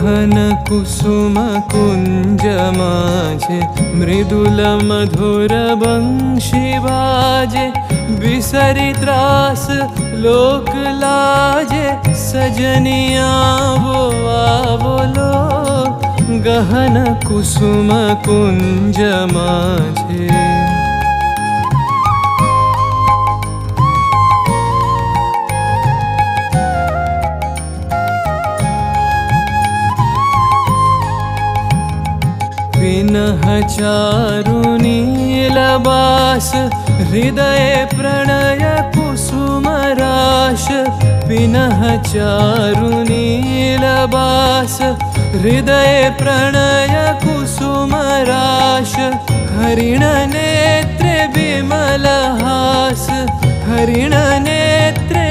गहन कुसुम कुंज माझे मृदुल मधुर बंशी बाजे बिसरी त्रास लोक लाजे सजनिया वो बोलो गहन कुसुम कुंज माझे विनह चारु नीलबास हृदय प्रणय कुसुम राश विनह चारु नीलबास हृदय प्रणय कुसुम राश हरिण नेत्रे विमल हास हरिण नेत्रे